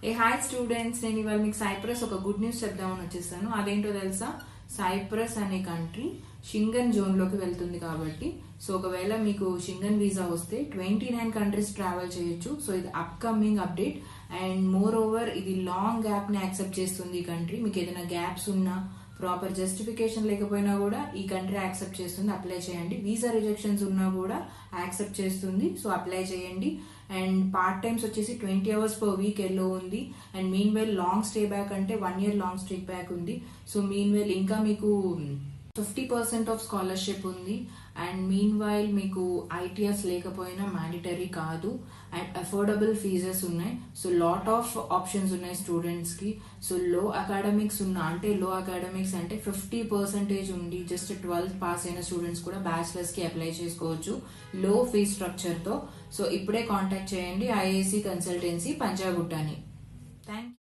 ఏ hi students, నేను ఇవాళ మీకు సైప్రస్ ఒక గుడ్ న్యూస్ చెప్దామని వచ్చేసాను. అదేంటో తెలుసా? సైప్రస్ అనే కంట్రీ షెంగెన్ జోన్ లోకి వెళ్తుంది కాబట్టి సో ఒకవేళ మీకు షెంగెన్ వీసా వస్తే 29 కంట్రీస్ ట్రావెల్ చేయొచ్చు. సో ఇది upcoming update and more over ఇది లాంగ్ గ్యాప్ ని యాక్సెప్ట్ చేస్తుంది. ఈ కంట్రీ మీకు ఏదైనా గ్యాప్స్ ఉన్నా, ప్రాపర్ జస్టిఫికేషన్ లేకపోయినా కూడా ఈ కంట్రీ యాక్సెప్ట్ చేస్తుంది. అప్లై చేయండి. వీసా రిజెక్షన్స్ ఉన్నా కూడా యాక్సెప్ట్ చేస్తుంది. సో అప్లై చేయండి. అండ్ పార్ట్ టైమ్స్ వచ్చేసి 20 hours per week ఎల్లో ఉంది. And mean while long stay back అంటే 1 year లాంగ్ స్టే బ్యాక్ ఉంది. సో మీన్ వైల్ ఇంకా మీకు 50% ఆఫ్ స్కాలర్షిప్ ఉంది. అండ్ మీన్ వైల్ మీకు ఐటీఎస్ లేకపోయినా మ్యాండేటరీ కాదు. అండ్ అఫోర్డబుల్ ఫీజెస్ ఉన్నాయి. సో లాట్ ఆఫ్ ఆప్షన్స్ ఉన్నాయి స్టూడెంట్స్ కి. సో లో అకాడమిక్స్ ఉన్న అంటే లో అకాడమిక్స్ అంటే 50% ఉండి జస్ట్ 12th పాస్ అయిన స్టూడెంట్స్ కూడా బ్యాచిలర్స్ కి అప్లై చేసుకోవచ్చు లో ఫీ స్ట్రక్చర్ తో. సో ఇప్పుడే కాంటాక్ట్ చేయండి ఐఏసీ కన్సల్టెన్సీ పంజాగుట్టని. థ్యాంక్